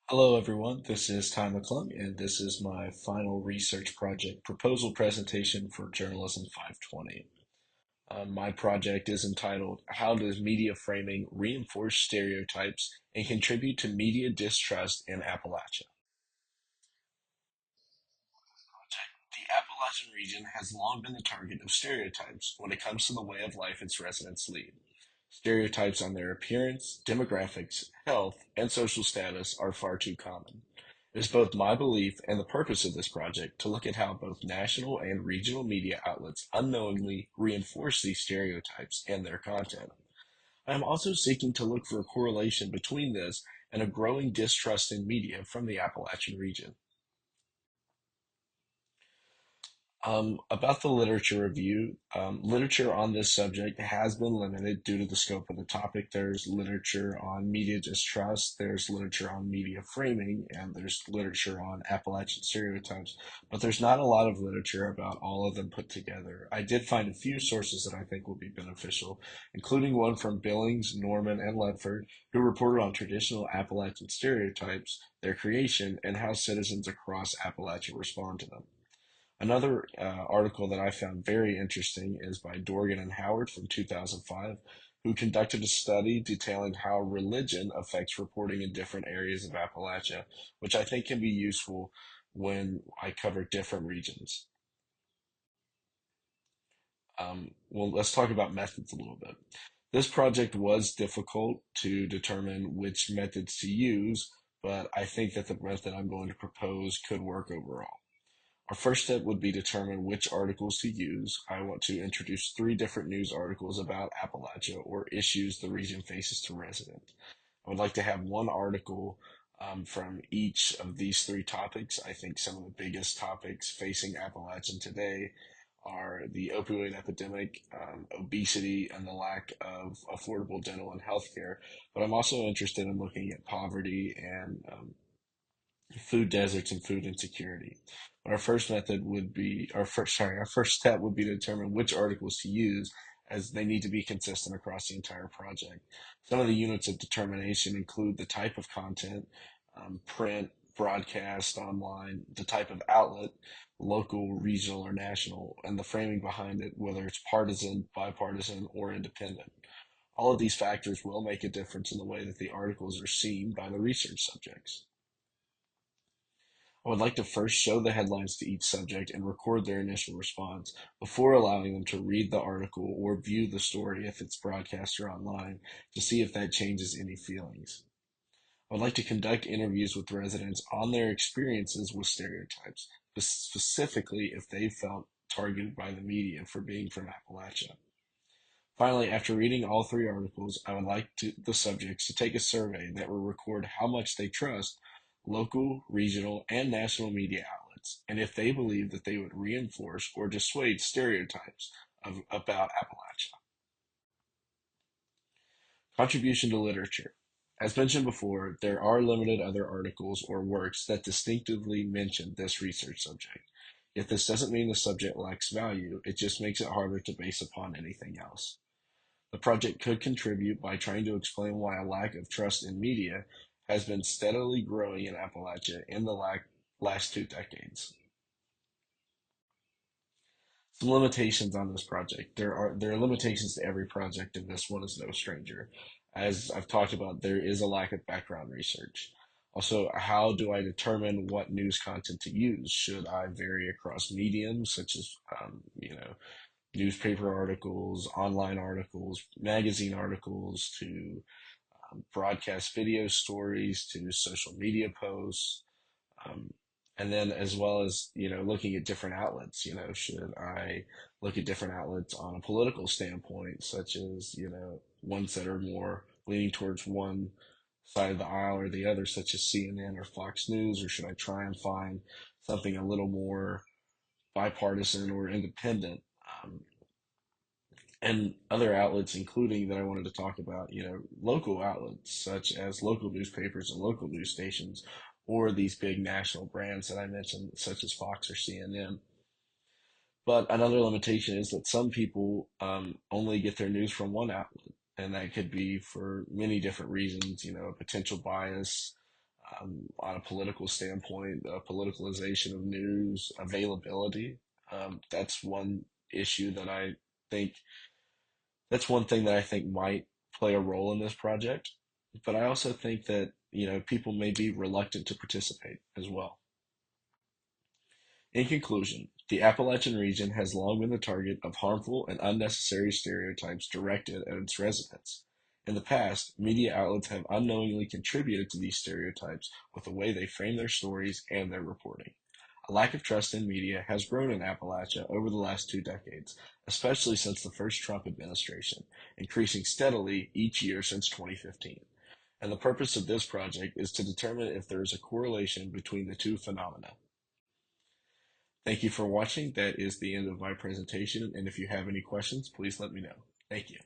Hello, everyone. This is Ty McClung, and this is my final research project proposal presentation for Journalism 520. My project is entitled How Does Media Framing Reinforce Stereotypes and Contribute to Media Distrust in Appalachia? The Appalachian region has long been the target of stereotypes when it comes to the way of life its residents lead. Stereotypes on their appearance, demographics, health, and social status are far too common. It is both my belief and the purpose of this project to look at how both national and regional media outlets unknowingly reinforce these stereotypes in their content. I am also seeking to look for a correlation between this and a growing distrust in media from the Appalachian region. About the literature review, literature on this subject has been limited due to the scope of the topic. There's literature on media distrust, there's literature on media framing, and there's literature on Appalachian stereotypes, but there's not a lot of literature about all of them put together. I did find a few sources that I think will be beneficial, including one from Billings, Norman, and Ledford, who reported on traditional Appalachian stereotypes, their creation, and how citizens across Appalachia respond to them. Another article that I found very interesting is by Dorgan and Howard from 2005, who conducted a study detailing how religion affects reporting in different areas of Appalachia, which I think can be useful when I cover different regions. Well, let's talk about methods a little bit. This project was difficult to determine which methods to use, but I think that the method I'm going to propose could work overall. Our first step would be determine which articles to use. I want to introduce three different news articles about Appalachia or issues the region faces to residents. I would like to have one article from each of these three topics. I think some of the biggest topics facing Appalachian today are the opioid epidemic, obesity, and the lack of affordable dental and health care. But I'm also interested in looking at poverty and food deserts and food insecurity. But our first method would be our first step would be to determine which articles to use as they need to be consistent across the entire project. Some of the units of determination include the type of content, print, broadcast, online, the type of outlet, local, regional, or national, and the framing behind it, whether it's partisan, bipartisan, or independent. All of these factors will make a difference in the way that the articles are seen by the research subjects. I would like to first show the headlines to each subject and record their initial response before allowing them to read the article or view the story if it's broadcast or online to see if that changes any feelings. I would like to conduct interviews with residents on their experiences with stereotypes, specifically if they felt targeted by the media for being from Appalachia. Finally, after reading all three articles, I would like the subjects to take a survey that will record how much they trust local, regional, and national media outlets, and if they believe that they would reinforce or dissuade stereotypes about Appalachia. Contribution to literature. As mentioned before, there are limited other articles or works that distinctively mention this research subject. Yet this doesn't mean the subject lacks value, it just makes it harder to base upon anything else. The project could contribute by trying to explain why a lack of trust in media has been steadily growing in Appalachia in the last 2 decades. Some limitations on this project. There are limitations to every project, and this one is no stranger. As I've talked about, there is a lack of background research. Also, how do I determine what news content to use? Should I vary across mediums such as newspaper articles, online articles, magazine articles, to broadcast video stories, to social media posts, um, and then as well as looking at different outlets. Should I look at different outlets on a political standpoint, such as ones that are more leaning towards one side of the aisle or the other, such as CNN or Fox News, or should I try and find something a little more bipartisan or independent? And other outlets, including that I wanted to talk about, local outlets such as local newspapers and local news stations, or these big national brands that I mentioned, such as Fox or CNN. But another limitation is that some people only get their news from one outlet, and that could be for many different reasons, a potential bias, on a political standpoint, politicalization of news, availability. That's one issue that I think, that's one thing that I think might play a role in this project. But I also think that, people may be reluctant to participate as well. In conclusion, the Appalachian region has long been the target of harmful and unnecessary stereotypes directed at its residents. In the past, media outlets have unknowingly contributed to these stereotypes with the way they frame their stories and their reporting. A lack of trust in media has grown in Appalachia over the last 2 decades, especially since the first Trump administration, increasing steadily each year since 2015. And the purpose of this project is to determine if there is a correlation between the two phenomena. Thank you for watching. That is the end of my presentation. And if you have any questions, please let me know. Thank you.